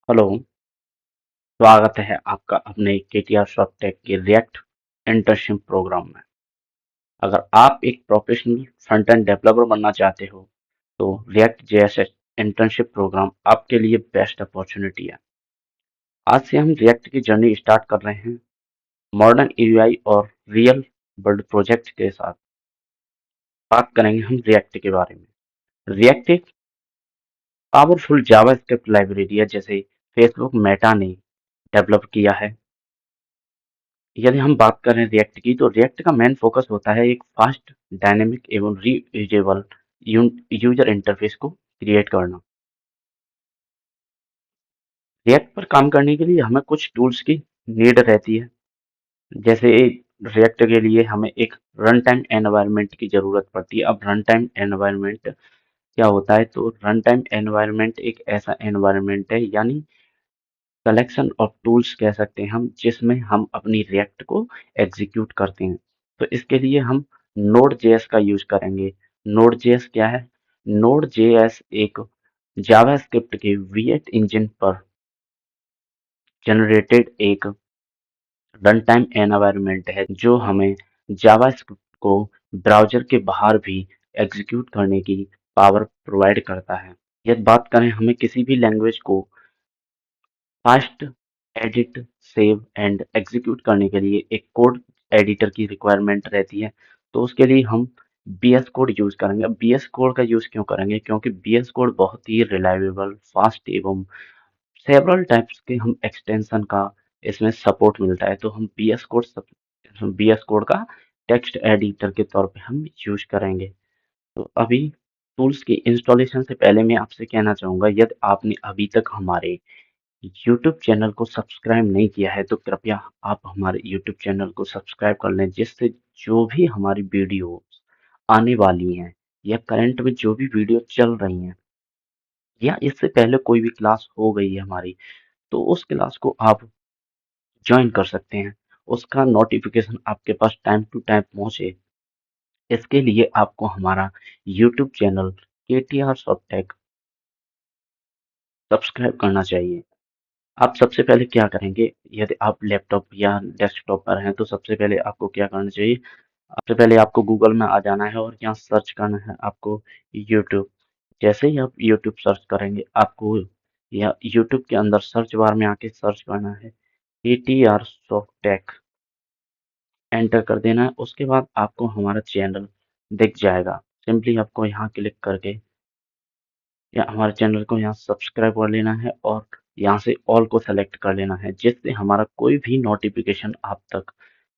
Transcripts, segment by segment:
Hello, स्वागत है आपका अपने केटीआर सॉफ्टटेक के रिएक्ट इंटर्नशिप प्रोग्राम में। अगर आप एक प्रोफेशनल फ्रंट एंड डेवलपर बनना चाहते हो, तो रिएक्ट जेएस इंटर्नशिप प्रोग्राम आपके लिए बेस्ट अपॉर्चुनिटी है। आज से हम रिएक्ट की जर्नी स्टार्ट कर रहे हैं मॉडर्न यूआई और रियल वर्ल्ड प्रोजेक्ट के साथ। बात करेंगे हम रिएक्ट के बारे में। रिएक्ट एक पावरफुल जावास्क्रिप्ट लाइब्रेरी है, जैसे फेसबुक मेटा ने डेवलप किया है। यदि हम बात करें रिएक्ट की, तो रिएक्ट का मेन फोकस होता है एक फास्ट, डायनेमिक एवं रीयूजेबल यूजर इंटरफेस को क्रिएट करना। रिएक्ट पर काम करने के लिए हमें कुछ टूल्स की नीड रहती है। जैसे रिएक्ट के लिए हमें एक रन टाइम एनवायरनमेंट की जरूरत पड़ती है। अब रन टाइम एनवायरनमेंट क्या होता है? तो रन टाइम एनवायरनमेंट एक ऐसा एनवायरनमेंट है, यानी कलेक्शन ऑफ टूल्स कह सकते हैं हम, जिसमें हम अपनी रिएक्ट को एग्जीक्यूट करते हैं। तो इसके लिए हम नोड जेएस का यूज करेंगे। नोड जेएस क्या है? नोड जेएस एक जावास्क्रिप्ट के V8 इंजन पर जनरेटेड एक रन टाइम एनवायरनमेंट है, जो हमें जावास्क्रिप्ट को ब्राउज़र के बाहर भी एग्जीक्यूट करने की पावर प्रोवाइड करता है। यदि बात करें हमें किसी भी लैंग्वेज को fast edit, save and execute करने के लिए एक कोड एडिटर की रिक्वायरमेंट रहती है, तो उसके लिए हम बीएस कोड यूज करेंगे। अब बीएस कोड का यूज क्यों करेंगे? क्योंकि बीएस कोड बहुत ही रिलायबल, फास्ट एवं सेवरल टाइप्स के हम एक्सटेंशन का इसमें सपोर्ट मिलता है। तो हम बीएस कोड का टेक्स्ट एडिटर के तौर पे हम यूज करेंगे। तो अभी टूल्स की इंस्टॉलेशन से पहले मैं आपसे कहना चाहूंगा, यदि आपने अभी तक हमारे यूट्यूब चैनल को सब्सक्राइब नहीं किया है, तो कृपया आप हमारे यूट्यूब चैनल को सब्सक्राइब कर लें, जिससे जो भी हमारी वीडियो आने वाली हैं या करंट में जो भी वीडियो चल रही हैं या इससे पहले कोई भी क्लास हो गई है हमारी, तो उस क्लास को आप ज्वाइन कर सकते हैं। उसका नोटिफिकेशन आपके पास टाइम टू टाइम पहुंचे, इसके लिए आपको हमारा YouTube channel KTR Softtech subscribe करना चाहिए। आप सबसे पहले क्या करेंगे? यदि आप लैपटॉप या डेस्कटॉप पर हैं, तो सबसे पहले आपको क्या करना चाहिए? सबसे पहले आपको गूगल में आ जाना है और यहाँ सर्च करना है आपको यूट्यूब। जैसे ही आप यूट्यूब सर्च करेंगे, आपको या यूट्यूब के अंदर सर्च बार में आके सर्च करना है ATR सॉफ्टटेक, एंटर कर देना है। उसके बाद आपको हमारा चैनल दिख जाएगा। सिंपली आपको यहाँ क्लिक करके या हमारे चैनल को यहाँ सब्सक्राइब कर लेना है और यहाँ से ऑल को सेलेक्ट कर लेना है, जिससे हमारा कोई भी नोटिफिकेशन आप तक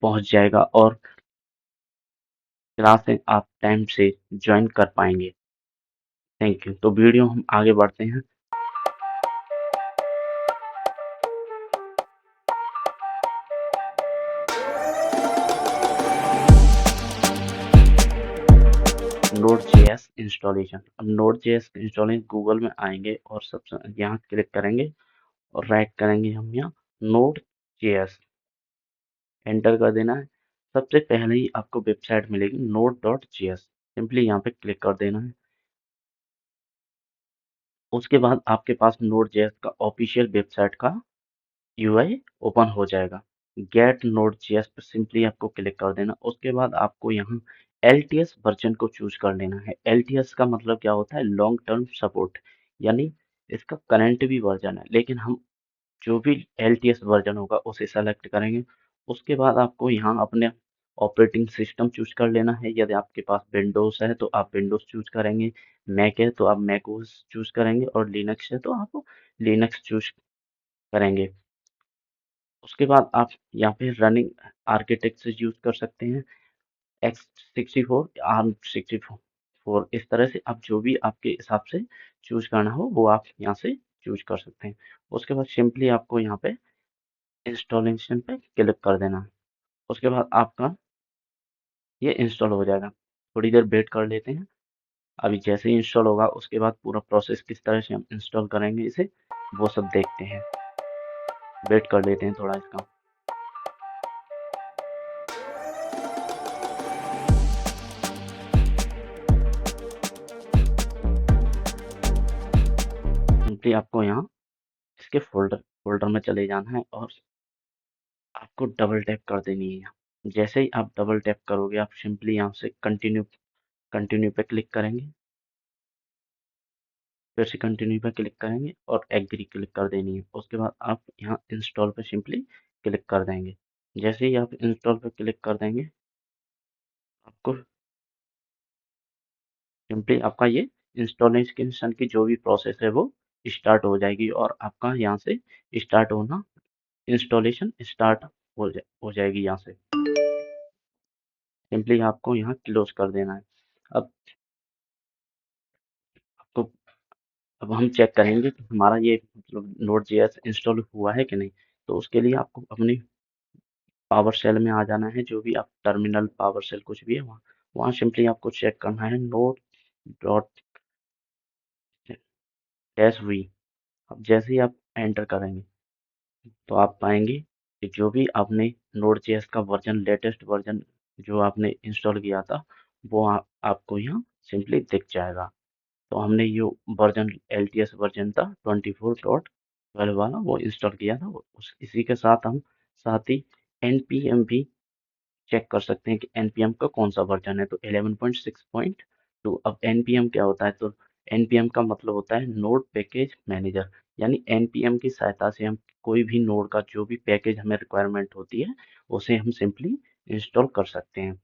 पहुँच जाएगा और क्लासें आप टाइम से ज्वाइन कर पाएंगे। Thank you. तो वीडियो हम आगे बढ़ते हैं। Node JS installation. अब नोड जेएस इंस्टॉलेशन गूगल में आएंगे और सबसे यहाँ क्लिक करेंगे और राइट करेंगे हम यहाँ नोड जेएस, एंटर कर देना है। सबसे पहले ही आपको वेबसाइट मिलेगी node.js, सिंपली यहाँ पे क्लिक कर देना है। उसके बाद आपके पास नोड जेएस का ऑफिशियल वेबसाइट का यूआई ओपन हो जाएगा। गेट नोड जेएस पर सिंपली आपको क्लिक कर देना। उसके बाद आपको यहाँ LTS वर्जन को चूज कर लेना है। LTS का मतलब क्या होता है? लॉन्ग टर्म सपोर्ट, यानी इसका करंट भी वर्जन है, लेकिन हम जो भी LTS वर्जन होगा उसे सेलेक्ट करेंगे। उसके बाद आपको यहाँ अपने ऑपरेटिंग सिस्टम चूज कर लेना है। यदि आपके पास विंडोज है तो आप विंडोज चूज करेंगे, मैक है तो आप मैक ओएस चूज करेंगे और लिनक्स है तो आप लिनक्स चूज करेंगे। उसके बाद आप यहाँ पे रनिंग आर्किटेक्चर यूज कर सकते हैं, X64, ARM 64। इस तरह से आप जो भी आपके हिसाब से चूज करना हो वो आप यहाँ से चूज कर सकते हैं। उसके बाद सिंपली आपको यहाँ पे इंस्टॉलेशन पे क्लिक कर देना है। उसके बाद आपका ये इंस्टॉल हो जाएगा। थोड़ी देर वेट कर लेते हैं। अभी जैसे ही इंस्टॉल होगा, उसके बाद पूरा प्रोसेस किस तरह से हम इंस्टॉल करेंगे इसे, वो सब देखते हैं। वेट कर लेते हैं थोड़ा इसका। सिंपली आपको यहाँ इसके फोल्डर फोल्डर में चले जाना है और आपको डबल टैप कर देनी है यहाँ। जैसे ही आप डबल टैप करोगे आप सिंपली यहाँ से कंटिन्यू कंटिन्यू पे क्लिक करेंगे, फिर से कंटिन्यू पे क्लिक करेंगे और एग्री क्लिक कर देनी है। उसके बाद आप यहाँ इंस्टॉल पे सिंपली क्लिक कर देंगे। जैसे ही आप इंस्टॉल पे क्लिक कर देंगे आपको सिंपली आपका ये इंस्टॉलेशन की जो भी प्रोसेस है वो स्टार्ट हो जाएगी और आपका यहाँ से स्टार्ट होना इंस्टॉलेशन स्टार्ट हो जाएगी यहाँ से। सिंपली आपको यहाँ क्लोज कर देना है। अब आपको अब हम चेक करेंगे कि हमारा ये मतलब नोड जेएस इंस्टॉल हुआ है कि नहीं। तो उसके लिए आपको अपनी पावर सेल में आ जाना है, जो भी आप टर्मिनल पावर सेल कुछ भी है वहाँ वहाँ सिंपली आपको चेक करना है नोड डॉट डैश वी। अब जैसे ही आप एंटर करेंगे तो आप पाएंगे कि जो भी आपने नोड जेएस का वर्जन लेटेस्ट वर्जन जो आपने इंस्टॉल किया था वो आपको यहाँ सिंपली दिख जाएगा। तो हमने ये वर्जन LTS वर्जन था 24.12 वाला वो इंस्टॉल किया था। इसी के साथ हम साथ ही npm भी चेक कर सकते हैं कि npm का कौन सा वर्जन है। तो 11.6.2। अब npm क्या होता है? तो npm का मतलब होता है नोड पैकेज मैनेजर। यानी npm की सहायता से हम कोई भी नोड का जो भी पैकेज हमें रिक्वायरमेंट होती है उसे हम सिंपली इंस्टॉल कर सकते हैं।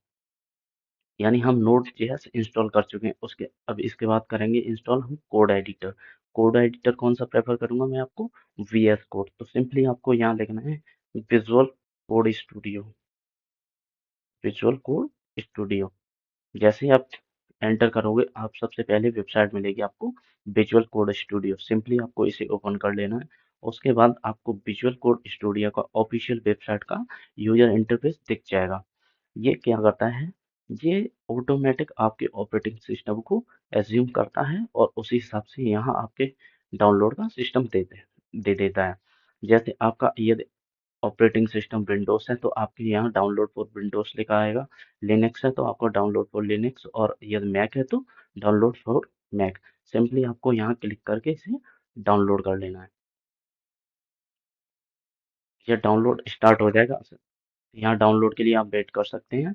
यानी हम नोड जेएस इंस्टॉल कर चुके हैं। उसके अब इसके बाद करेंगे इंस्टॉल हम कोड एडिटर। कोड एडिटर कौन सा प्रेफर करूंगा मैं आपको? VS code. तो सिंपली आपको यहाँ लिखना है visual code studio. Visual code studio. जैसे ही आप एंटर करोगे आप सबसे पहले वेबसाइट मिलेगी आपको विजुअल कोड स्टूडियो। सिंपली आपको इसे ओपन कर लेना है। उसके बाद आपको विजुअल कोड स्टूडियो का ऑफिशियल वेबसाइट का यूजर इंटरफेस दिख जाएगा। ये क्या करता है? ये ऑटोमेटिक आपके ऑपरेटिंग सिस्टम को एज्यूम करता है और उसी हिसाब से यहाँ आपके डाउनलोड का सिस्टम दे देता है। जैसे आपका यदि ऑपरेटिंग सिस्टम विंडोज है तो आपके यहाँ डाउनलोड फॉर विंडोज लिखा आएगा। लिनक्स है तो आपको डाउनलोड फॉर लिनक्स, और यदि मैक है तो डाउनलोड फॉर मैक। सिंपली आपको यहाँ क्लिक करके इसे डाउनलोड कर लेना है। यह डाउनलोड स्टार्ट हो जाएगा। यहाँ डाउनलोड के लिए आप वेट कर सकते हैं।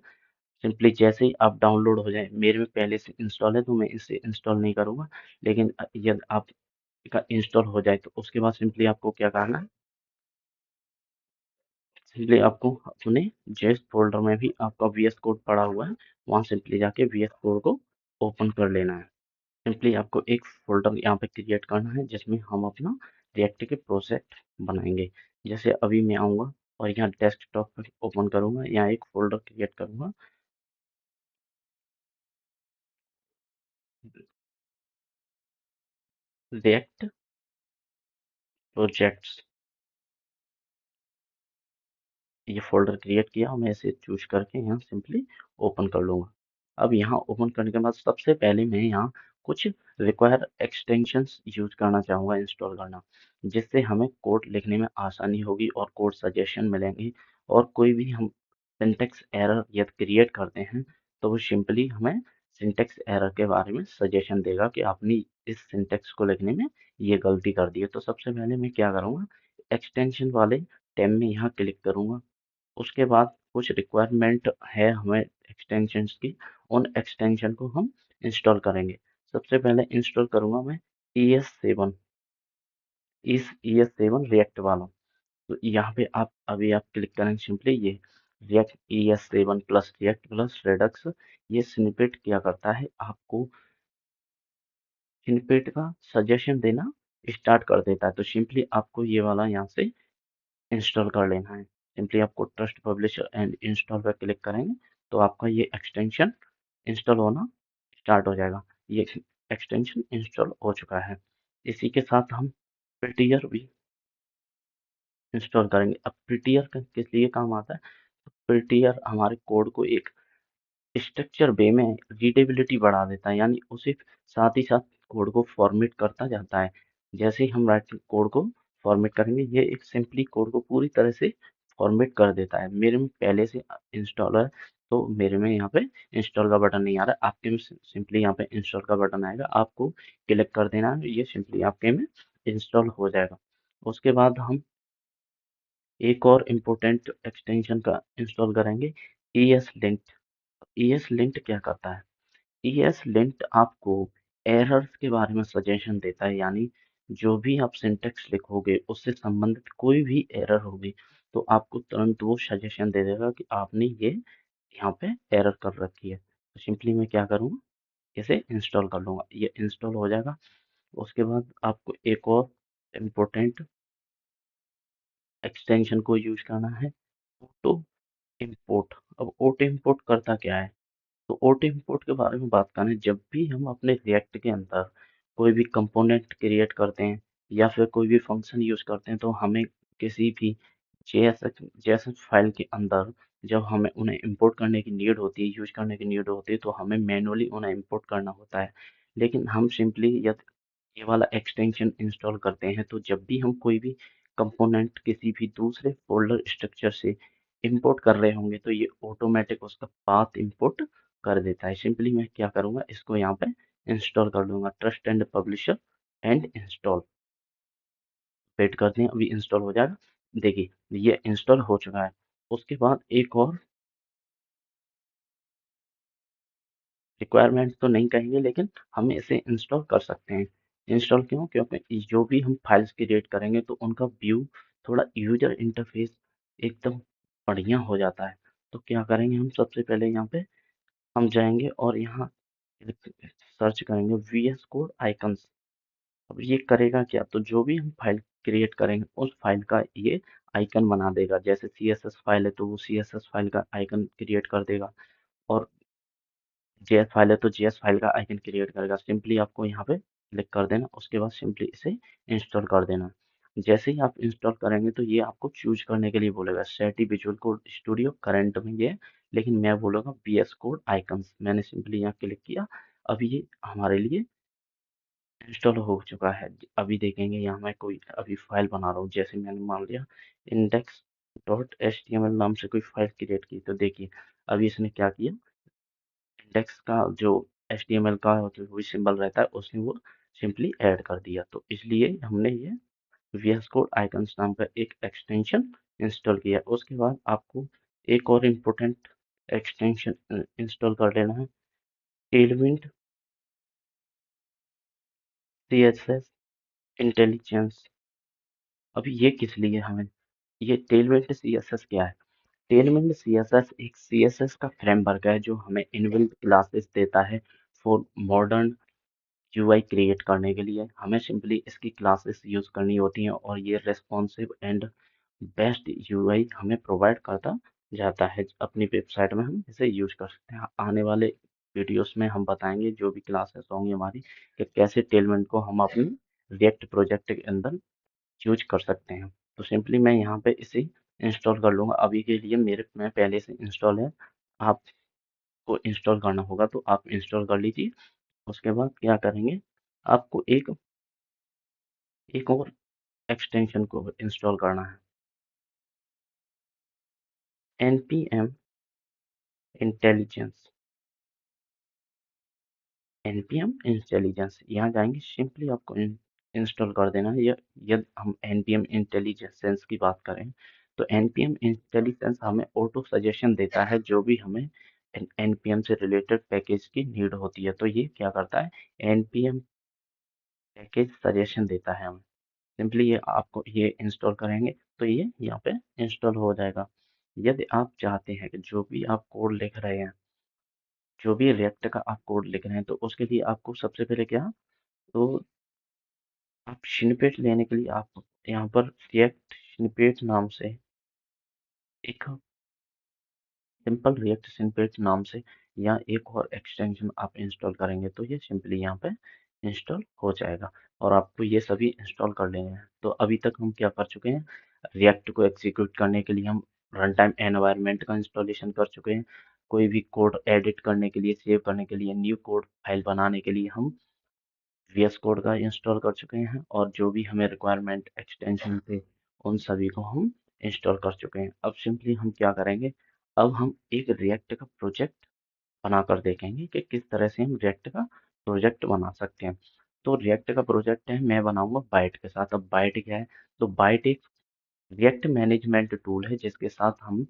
सिंपली जैसे ही आप डाउनलोड हो जाए, मेरे में पहले से इंस्टॉल है तो मैं इसे इंस्टॉल नहीं करूँगा। लेकिन यदि आपका इंस्टॉल हो जाए तो उसके बाद सिंपली आपको क्या करना है? सिंपली आपको अपने जेएस फोल्डर में भी आपका VS कोड पड़ा हुआ है, वहाँ सिंपली जाके VS कोड को ओपन कर लेना है। सिंपली आपको एक फोल्डर यहाँ पे क्रिएट करना है जिसमें हम अपना रिएक्ट के प्रोजेक्ट बनाएंगे। जैसे अभी मैं आऊँगा और यहाँ डेस्कटॉप पर ओपन करूँगा, यहाँ एक फोल्डर क्रिएट करूँगा रिएक्ट प्रोजेक्ट्स। ये फोल्डर क्रिएट किया और मैं इसे चूज करके यहाँ सिंपली ओपन कर लूंगा। अब यहाँ ओपन करने के बाद सबसे पहले मैं यहाँ कुछ रिक्वायर एक्सटेंशंस यूज करना चाहूँगा इंस्टॉल करना, जिससे हमें कोड लिखने में आसानी होगी और कोड सजेशन मिलेंगे। और कोई भी हम सिंटेक्स एरर यदि क्रिएट करते हैं तो वो सिंपली हमें सिंटेक्स एरर के बारे में सजेशन देगा कि आपने इस सिंटेक्स को लिखने में ये गलती कर दी है। तो सबसे पहले मैं क्या करूँगा, एक्सटेंशन वाले टैब में यहाँ क्लिक करूँगा। उसके बाद कुछ रिक्वायरमेंट है हमें एक्सटेंशंस की, उन एक्सटेंशन को हम इंस्टॉल करेंगे। सबसे पहले इंस्टॉल करूंगा मैं ES7, इस ES7 रिएक्ट वाला। तो यहाँ पे आप क्लिक करेंगे सिंपली ये React ES7 plus React plus Redux. ये स्निपेट क्या करता है, आपको स्निपेट का सजेशन देना स्टार्ट कर देता है। तो सिंपली आपको ये वाला यहाँ से इंस्टॉल कर लेना है। सिंपली आपको ट्रस्ट पब्लिशर एंड इंस्टॉल पर क्लिक करेंगे तो आपका ये एक्सटेंशन इंस्टॉल होना स्टार्ट हो जाएगा। ये एक्सटेंशन इंस्टॉल हो चुका है। इसी के साथ हम प्रिटियर भी इंस्टॉल करेंगे। अब प्रिटियर किस लिए काम आता है? प्रिटियर हमारे कोड को एक स्ट्रक्चर वे में रीडेबिलिटी बढ़ा देता है, यानी उसे साथ ही साथ कोड को फॉर्मेट करता जाता है। जैसे ही हम राइट कोड को फॉर्मेट करेंगे ये एक सिंपली कोड को पूरी तरह से फॉर्मेट कर देता है। मेरे में पहले से इंस्टॉल है तो मेरे में यहाँ पे इंस्टॉल का बटन नहीं आ रहा है। आपके में सिंपली यहाँ पे इंस्टॉल का बटन आएगा, आपको क्लिक कर देना है, ये सिंपली आपके में इंस्टॉल हो जाएगा। उसके बाद हम एक और इम्पोर्टेंट एक्सटेंशन का इंस्टॉल करेंगे, ES लिंट। ES लिंट क्या करता है? ES लिंट आपको एरर्स के बारे में सजेशन देता है, यानी जो भी आप सिंटेक्स लिखोगे उससे संबंधित कोई भी एरर होगी तो आपको तुरंत वो सजेशन दे देगा कि आपने ये यहाँ पे एरर कर रखी है। तो सिंपली मैं क्या करूँगा, इसे इंस्टॉल कर लूँगा, ये इंस्टॉल हो जाएगा। उसके बाद आपको एक और इम्पोर्टेंट एक्सटेंशन को यूज करना है, ऑटो इम्पोर्ट। अब ऑटो इम्पोर्ट करता क्या है? तो ऑटो इम्पोर्ट के बारे में बात करें, जब भी हम अपने रिएक्ट के अंदर कोई भी कंपोनेंट क्रिएट करते हैं या फिर कोई भी फंक्शन यूज करते हैं तो हमें किसी भी JSX फाइल के अंदर जब हमें उन्हें इंपोर्ट करने की नीड होती है, यूज करने की नीड होती है, तो हमें मैनुअली उन्हें इंपोर्ट करना होता है। लेकिन हम सिंपली ये वाला एक्सटेंशन इंस्टॉल करते हैं तो जब भी हम कोई भी कंपोनेंट किसी भी दूसरे फोल्डर स्ट्रक्चर से इंपोर्ट कर रहे होंगे तो ये ऑटोमेटिक उसका पाथ इंपोर्ट कर देता है। सिंपली मैं क्या करूँगा, इसको यहाँ पे इंस्टॉल कर लूँगा, trust and publisher and install. Wait करते हैं, अभी इंस्टॉल हो जाएगा। देखिए ये इंस्टॉल हो चुका है। उसके बाद एक और रिक्वायरमेंट तो नहीं कहेंगे, लेकिन हम इसे इंस्टॉल कर सकते हैं। इंस्टॉल क्यों? क्योंकि जो भी हम फाइल्स क्रिएट करेंगे तो उनका व्यू, थोड़ा यूजर इंटरफेस एकदम बढ़िया हो जाता है। तो क्या करेंगे, हम सबसे पहले यहाँ पे हम जाएंगे और यहाँ सर्च करेंगे VS कोड आइकन्स। अब ये करेगा क्या, तो जो भी हम फाइल क्रिएट करेंगे उस फाइल का ये आइकन बना देगा। जैसे CSS फाइल है तो वो CSS फाइल का आइकन क्रिएट कर देगा, और JS फाइल है तो JS फाइल का आइकन क्रिएट करेगा। सिंपली आपको यहाँ पे क्लिक कर देना, उसके बाद सिंपली इसे इंस्टॉल कर देना। जैसे ही आप इंस्टॉल करेंगे तो ये आपको चूज करने के लिए बोलेगा, सेटी विजुअल कोड स्टूडियो करंट में ये है, लेकिन मैं बोलूँगा VS कोड आइकन्स। मैंने सिंपली यहाँ क्लिक किया, अभी ये हमारे लिए इंस्टॉल हो चुका है। अभी देखेंगे, यहाँ मैं कोई अभी फाइल बना रहा हूँ, जैसे मैंने मान लिया index.html नाम से कोई फाइल क्रिएट की, तो देखिए अभी इसने क्या किया, इंडेक्स का जो HTML का जो भी सिंबल रहता है उसने वो सिंपली ऐड कर दिया। तो इसलिए हमने ये VS कोड आइकन्स नाम का एक एक्सटेंशन इंस्टॉल किया। उसके बाद आपको एक और इम्पोर्टेंट एक्सटेंशन इंस्टॉल कर लेना है, टेलविंड CSS इंटेलिजेंस। अभी ये किस लिए हमें, ये टेलविंड CSS क्या है? टेलविंड CSS एक CSS का फ्रेमवर्क है जो हमें इनबिल्ट क्लासेस देता है फॉर मॉडर्न UI क्रिएट करने के लिए। हमें सिंपली इसकी क्लासेस यूज करनी होती हैं और ये रेस्पॉन्सिव एंड बेस्ट UI हमें प्रोवाइड करता जाता है। अपनी वेबसाइट में हम इसे यूज कर सकते हैं। आने वाले वीडियोस में हम बताएंगे जो भी क्लासेस होंगी हमारी, कि कैसे टेलमेंट को हम अपनी रिएक्ट प्रोजेक्ट के अंदर यूज कर सकते हैं। तो सिंपली मैं यहाँ पे इसे इंस्टॉल कर लूँगा। अभी के लिए मेरे में पहले से इंस्टॉल है, आपको इंस्टॉल करना होगा तो आप इंस्टॉल कर लीजिए। उसके बाद क्या करेंगे, आपको एक एक और एक्सटेंशन को इंस्टॉल करना है, npm इंटेलिजेंस। npm इंटेलिजेंस यहाँ जाएंगे, सिंपली आपको इंस्टॉल कर देना है। यदि हम npm इंटेलिजेंस की बात करें तो npm इंटेलिजेंस हमें ऑटो सजेशन देता है जो भी हमें npm से रिलेटेड पैकेज की नीड होती है। तो ये क्या करता है, npm पैकेज सजेशन देता है हमें। सिंपली ये आपको ये इंस्टॉल करेंगे तो ये यहाँ पे इंस्टॉल हो जाएगा। यदि आप चाहते हैं कि जो भी आप कोड लिख रहे हैं, जो भी रिएक्ट का आप कोड लिख रहे हैं, तो उसके लिए आपको सबसे पहले क्या, तो आप स्निपेट लेने के लिए आप यहाँ पर रिएक्ट स्निपेट नाम से एक सिंपल रिएक्ट स्निपेट नाम से या एक और एक्सटेंशन आप इंस्टॉल करेंगे तो ये सिंपली यहाँ पे इंस्टॉल हो जाएगा और आपको ये सभी इंस्टॉल कर लेने हैं। तो अभी तक हम क्या कर चुके हैं, रिएक्ट को एग्जीक्यूट करने के लिए हम रन टाइम एनवायरनमेंट का इंस्टॉलेशन कर चुके हैं। कोई भी कोड एडिट करने के लिए, सेव करने के लिए, न्यू कोड फाइल बनाने के लिए हम VS कोड का इंस्टॉल कर चुके हैं, और जो भी हमें रिक्वायरमेंट एक्सटेंशन थे उन सभी को हम इंस्टॉल कर चुके हैं। अब सिंपली हम क्या करेंगे, अब हम एक रिएक्ट का प्रोजेक्ट बनाकर देखेंगे कि किस तरह से हम रिएक्ट का प्रोजेक्ट बना सकते हैं। तो रिएक्ट का प्रोजेक्ट है, मैं बनाऊंगा बाइट के साथ। अब बाइट क्या है? तो बाइट एक रिएक्ट मैनेजमेंट टूल है जिसके साथ हम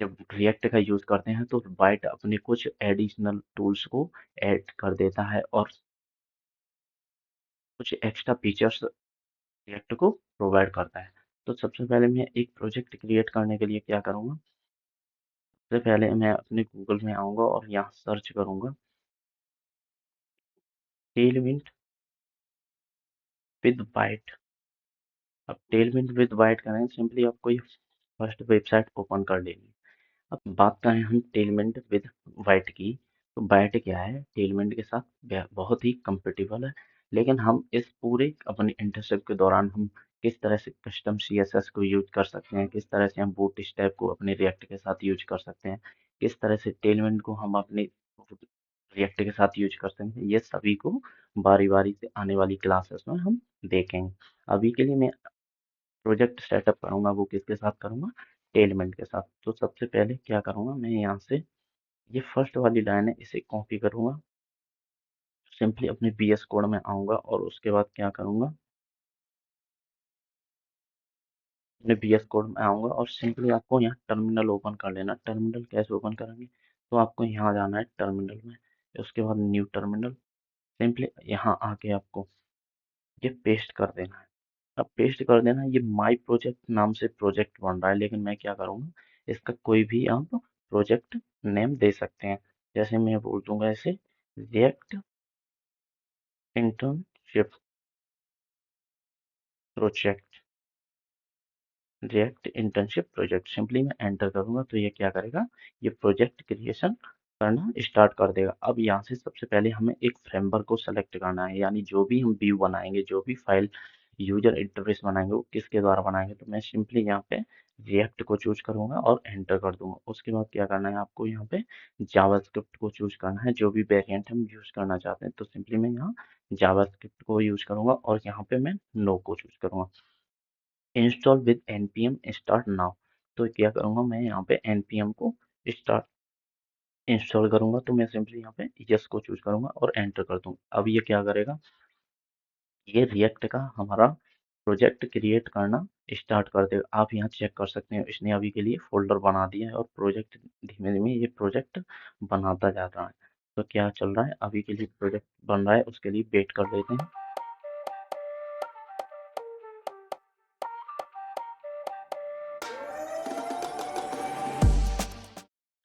जब रिएक्ट का यूज करते हैं तो बाइट अपने कुछ एडिशनल टूल्स को ऐड कर देता है और कुछ एक्स्ट्रा फीचर्स रिएक्ट को प्रोवाइड करता है। तो सबसे पहले मैं एक प्रोजेक्ट क्रिएट करने के लिए क्या करूँगा, सबसे पहले मैं अपने गूगल में आऊँगा और यहाँ सर्च करूँगा टेलविंड विद बाइट। अब टेलविंड विद बाइट करेंगे, सिंपली आपको ये फर्स्ट वेबसाइट ओपन कर लेनी। अब बात करें हम टेलमेंट विद वाइट की, तो वाइट क्या है, टेलमेंट के साथ बहुत ही कंपेटेबल है। लेकिन हम इस पूरे अपने इंटर्नशिप के दौरान हम किस तरह से कस्टम सीएसएस को यूज कर सकते हैं, किस तरह से हम बूट स्टैक को अपने रिएक्ट के साथ यूज कर सकते हैं, किस तरह से टेलमेंट को हम अपने रिएक्ट के साथ यूज कर सकते हैं, ये सभी को बारी बारी से आने वाली क्लासेस में हम देखेंगे। अभी के लिए मैं प्रोजेक्ट सेटअप करूंगा, वो किसके साथ करूंगा, टेलमेंट के साथ। तो सबसे पहले क्या करूंगा, मैं यहाँ से ये फर्स्ट वाली लाइन है इसे कॉपी करूंगा, सिंपली अपने बीएस कोड में आऊंगा और उसके बाद क्या करूंगा, अपने बीएस कोड में आऊंगा और सिंपली आपको यहाँ टर्मिनल ओपन कर लेना। टर्मिनल कैसे ओपन करेंगे, तो आपको यहाँ जाना है टर्मिनल में, उसके बाद न्यू टर्मिनल, सिंपली यहाँ आके आपको ये पेस्ट कर देना है। अब पेस्ट कर देना, ये माई प्रोजेक्ट नाम से प्रोजेक्ट बन रहा है, लेकिन मैं क्या करूँगा, इसका कोई भी आप प्रोजेक्ट नेम दे सकते हैं। जैसे मैं बोल दूंगा इसे react internship project, react internship project. Simply मैं एंटर करूंगा तो ये क्या करेगा, ये प्रोजेक्ट क्रिएशन करना स्टार्ट कर देगा। अब यहाँ से सबसे पहले हमें एक फ्रेमवर्क को सेलेक्ट करना है, यानी जो भी हम व्यू बनाएंगे, जो भी फाइल यूजर इंटरफेस बनाएंगे वो किसके द्वारा बनाएंगे। तो मैं सिंपली यहाँ पे रिएक्ट को चूज करूंगा और एंटर कर दूंगा। उसके बाद क्या करना है, आपको यहाँ पे जावास्क्रिप्ट को चूज करना है, जो भी वेरिएंट हम यूज करना चाहते हैं। तो सिंपली मैं यहाँ जावास्क्रिप्ट को यूज करूंगा और यहाँ पे मैं नो को चूज करूंगा। Install with npm start now, तो क्या करूंगा, मैं यहाँ पे npm को स्टार्ट इंस्टॉल करूंगा। तो मैं सिंपली यहाँ पे यस को चूज करूंगा और एंटर कर दूंगा। अब ये क्या करेगा, ये रिएक्ट का हमारा प्रोजेक्ट क्रिएट करना स्टार्ट कर देगा। आप यहाँ चेक कर सकते हैं, इसने अभी के लिए फोल्डर बना दिया है और प्रोजेक्ट धीमे धीमे ये प्रोजेक्ट बनाता जा रहा है। तो क्या चल रहा है, अभी के लिए प्रोजेक्ट बन रहा है, उसके लिए वेट कर लेते हैं।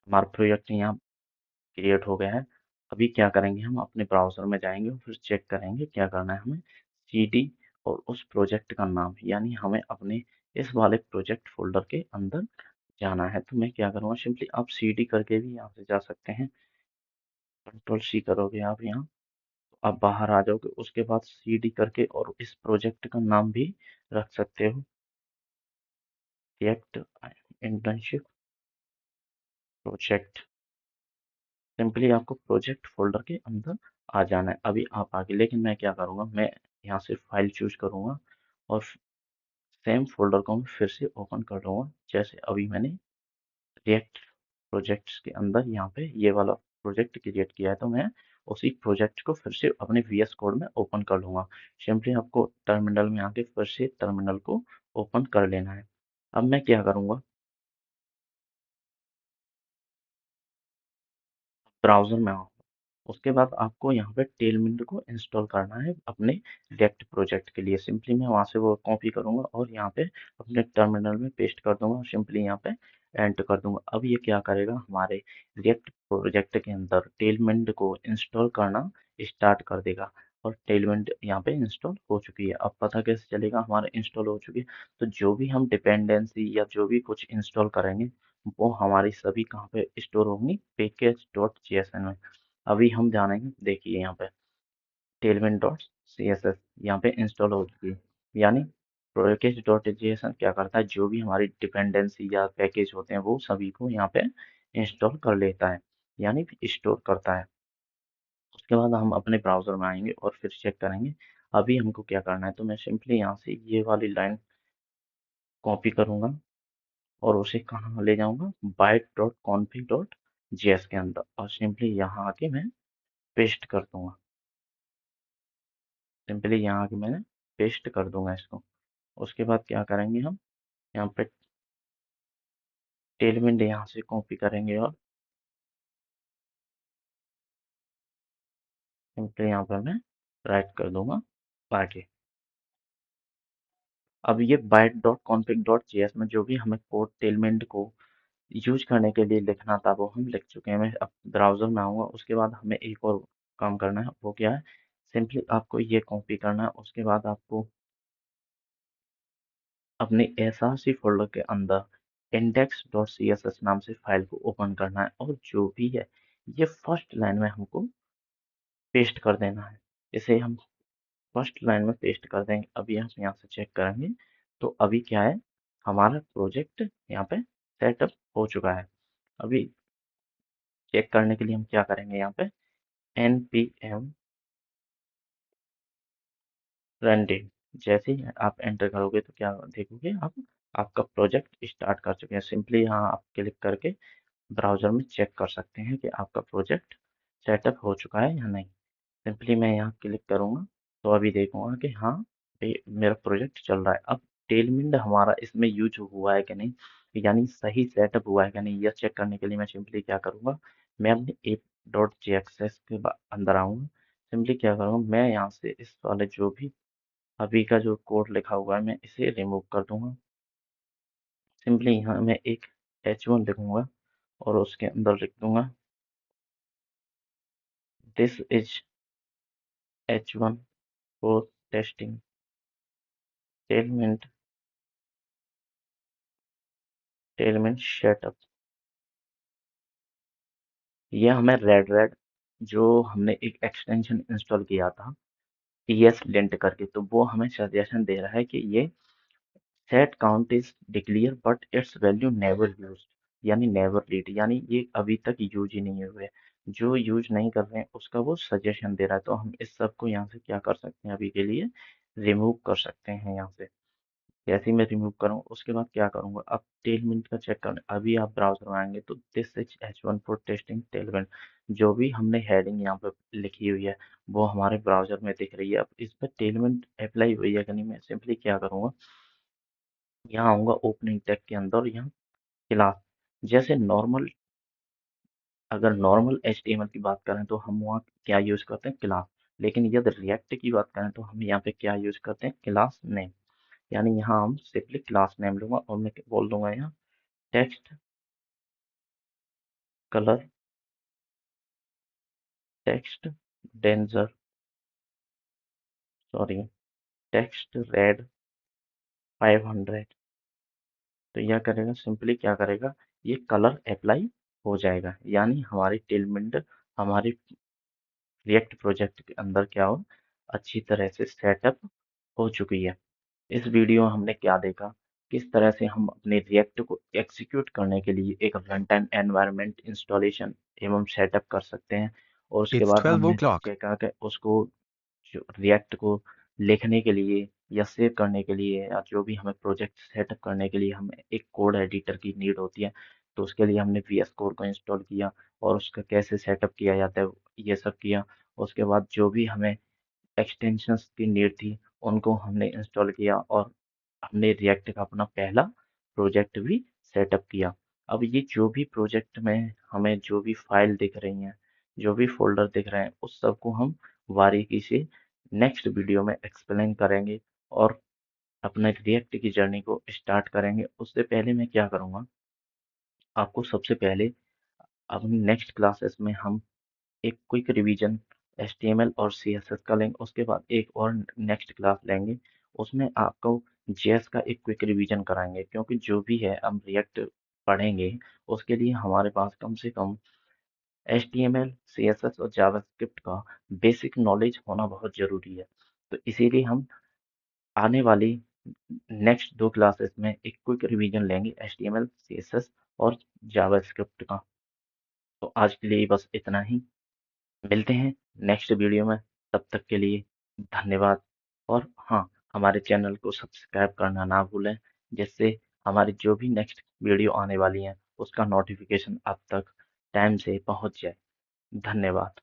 हमारा प्रोजेक्ट यहाँ क्रिएट हो गया है। अभी क्या करेंगे, हम अपने ब्राउजर में जाएंगे और फिर चेक करेंगे क्या करना है हमें, सीडी और उस प्रोजेक्ट का नाम, यानी हमें अपने इस वाले प्रोजेक्ट फोल्डर के अंदर जाना है। तो मैं क्या करूँगा, सिंपली आप सीडी करके भी यहाँ से जा सकते हैं, कंट्रोल सी करोगे आप यहाँ, तो आप बाहर आ जाओगे। उसके बाद सीडी करके और इस प्रोजेक्ट का नाम भी रख सकते हो, रिएक्ट इंटर्नशिप प्रोजेक्ट। सिंपली आपको प्रोजेक्ट फोल्डर के अंदर आ जाना है। अभी आप आगे, लेकिन मैं क्या करूँगा, मैं यहाँ से फाइल चूज करूँगा और सेम फोल्डर को मैं फिर से ओपन कर लूँगा, जैसे अभी मैंने रिएक्ट प्रोजेक्ट्स के अंदर यहाँ पे ये वाला प्रोजेक्ट क्रिएट किया है। तो मैं उसी प्रोजेक्ट को फिर से अपने वीएस कोड में ओपन कर लूँगा। सिंपली आपको टर्मिनल में आके फिर से टर्मिनल को ओपन कर लेना है। अब मैं क्या करूँगा, ब्राउज़र में आऊँ, उसके बाद आपको यहाँ पे टेलविंड को इंस्टॉल करना है अपने रिएक्ट प्रोजेक्ट के लिए। सिंपली मैं वहाँ से वो कॉपी करूँगा और यहाँ पे अपने टर्मिनल में पेस्ट कर दूंगा और सिंपली यहाँ पे एंटर कर दूंगा। अब ये क्या करेगा, हमारे रिएक्ट प्रोजेक्ट के अंदर टेलविंड को इंस्टॉल करना स्टार्ट कर देगा। और टेलविंड यहाँ पे इंस्टॉल हो चुकी है। अब पता कैसे चलेगा हमारा इंस्टॉल हो चुकी है, तो जो भी हम डिपेंडेंसी या जो भी कुछ इंस्टॉल करेंगे वो हमारी सभी कहाँ पे स्टोर होंगी, पैकेज डॉट जेएसएन में। अभी हम जानेंगे, देखिए यहाँ पे Tailwind dot C S S यहाँ पे इंस्टॉल हो चुकी है। यानी पैकेज डॉट जेएसएन क्या करता है, जो भी हमारी डिपेंडेंसी या पैकेज होते हैं वो सभी को यहाँ पे इंस्टॉल कर लेता है, यानी स्टोर करता है। उसके बाद हम अपने ब्राउजर में आएंगे और फिर चेक करेंगे अभी हमको क्या करना है। तो मैं सिंपली यहाँ से ये वाली लाइन कॉपी करूंगा और उसे कहाँ ले जाऊंगा, Vite dot config dot JS के अंदर, और सिंपली यहाँ आके मैं पेस्ट कर दूंगा। सिंपली यहाँ आके मैंने पेस्ट कर दूंगा इसको। उसके बाद क्या करेंगे हम, यहाँ पे टेलविंड यहाँ से कॉपी करेंगे और सिंपली यहाँ पे मैं राइट कर दूंगा आगे। अब ये Vite dot config dot JS में जो भी हमें कोड टेलमेंट को यूज करने के लिए लिखना था वो हम लिख चुके हैं। मैं अब ब्राउजर में आऊँगा, उसके बाद हमें एक और काम करना है। वो क्या है, सिंपली आपको ये कॉपी करना है। उसके बाद आपको अपने एसआरसी फोल्डर के अंदर index.css नाम से फाइल को ओपन करना है और जो भी है ये फर्स्ट लाइन में हमको पेस्ट कर देना है। इसे हम फर्स्ट लाइन में पेस्ट कर देंगे। अभी हम यहाँ से चेक करेंगे तो अभी क्या है, हमारा प्रोजेक्ट यहाँ पे सेटअप हो चुका है। अभी चेक करने के लिए हम क्या करेंगे, यहाँ पे npm रनडेट जैसे ही आप एंटर करोगे तो क्या देखोगे आप, आपका प्रोजेक्ट स्टार्ट कर चुके हैं। सिंपली यहाँ आप क्लिक करके ब्राउजर में चेक कर सकते हैं कि आपका प्रोजेक्ट सेटअप हो चुका है या नहीं। सिंपली मैं यहाँ क्लिक करूँगा तो अभी देखूंगा कि हाँ मेरा प्रोजेक्ट चल रहा है। अब टेलविंड हमारा इसमें यूज हुआ है कि नहीं, यानी सही सेटअप हुआ है कि नहीं, यह चेक करने के लिए मैं सिंपली क्या करूँगा, मैं अपने एप डॉट जेएक्सएस के अंदर आऊँगा। सिंपली क्या करूँगा, मैं यहाँ से इस वाले जो भी अभी का जो कोड लिखा हुआ है मैं इसे रिमूव कर दूंगा। सिंपली यहाँ मैं एक h1 लिखूंगा और उसके अंदर लिख दूंगा this is h1 for testing element element setup. ये हमें रेड जो हमने एक एक्सटेंशन इंस्टॉल किया था ESLint करके, तो वो हमें सजेशन दे रहा है कि ये set count is declare but it's value never used, यानी नेवर रीड, यानी ये अभी तक यूज ही नहीं हुए। जो यूज नहीं कर रहे हैं उसका वो सजेशन दे रहा है। तो हम इस सब को यहाँ से क्या कर सकते हैं, अभी के लिए रिमूव कर सकते हैं यहाँ से। जैसे ही मैं रिमूव करूँ उसके बाद क्या करूँगा, अब टेलविंड का चेक करना। अभी आप ब्राउजर में आएंगे तो this is h1 for testing Tailwind, जो भी हमने हेडिंग यहाँ पर लिखी हुई है वो हमारे ब्राउजर में दिख रही है। अब इस पर टेलविंड अप्लाई हुई है कि नहीं, मैं सिंपली क्या करूँगा, यहाँ आऊँगा ओपनिंग टैग के अंदर, यहाँ क्लास, जैसे नॉर्मल, अगर नॉर्मल HTML की बात करें तो हम वहाँ क्या यूज करते हैं, क्लास। लेकिन यदि रिएक्ट की बात करें तो हम यहाँ पे क्या यूज करते हैं, क्लास नेम। यानी यहाँ हम सिंपली क्लास नेम लूंगा और मैं बोल दूंगा यहाँ text colour, text danger, sorry text red 500। तो यह करेगा, सिंपली क्या करेगा, ये कलर अप्लाई हो जाएगा। यानी हमारी टेलविंड हमारी रिएक्ट प्रोजेक्ट के अंदर क्या हो, अच्छी तरह से सेटअप हो चुकी है। इस वीडियो में हमने क्या देखा, किस तरह से हम अपने रिएक्ट को एग्जीक्यूट करने के लिए एक रन टाइम एनवायरनमेंट इंस्टॉलेशन एवं सेटअप कर सकते हैं। और उसके It's बाद 12 हमने o'clock. देखा कि उसको जो रिएक्ट को लिखने के लिए या सेव करने के लिए या जो भी हमें प्रोजेक्ट सेटअप करने के लिए हमें एक कोड एडिटर की नीड होती है। तो उसके लिए हमने VS कोड को इंस्टॉल किया और उसका कैसे सेटअप किया जाता है ये सब किया। उसके बाद जो भी हमें एक्सटेंशंस की नीड थी उनको हमने इंस्टॉल किया और हमने रिएक्ट का अपना पहला प्रोजेक्ट भी सेटअप किया। अब ये जो भी प्रोजेक्ट में हमें जो भी फाइल दिख रही हैं, जो भी फोल्डर दिख रहे हैं, उस सब को हम बारीकी से नेक्स्ट वीडियो में एक्सप्लेन करेंगे और अपने रिएक्ट की जर्नी को स्टार्ट करेंगे। उससे पहले मैं क्या करूँगा, आपको सबसे पहले अपनी नेक्स्ट क्लासेस में हम एक क्विक रिवीजन HTML और CSS का लेंगे। उसके बाद एक और नेक्स्ट क्लास लेंगे, उसमें आपको JS का एक क्विक रिवीजन कराएंगे। क्योंकि जो भी है हम रिएक्ट पढ़ेंगे उसके लिए हमारे पास कम से कम HTML, CSS और जावास्क्रिप्ट का बेसिक नॉलेज होना बहुत ज़रूरी है। तो इसीलिए हम आने वाली नेक्स्ट 2 क्लासेस में एक क्विक रिवीजन लेंगे HTML, CSS और जावास्क्रिप्ट का। तो आज के लिए बस इतना ही। मिलते हैं नेक्स्ट वीडियो में, तब तक के लिए धन्यवाद। और हाँ, हमारे चैनल को सब्सक्राइब करना ना भूलें, जिससे हमारी जो भी नेक्स्ट वीडियो आने वाली है उसका नोटिफिकेशन आप तक टाइम से पहुंच जाए। धन्यवाद।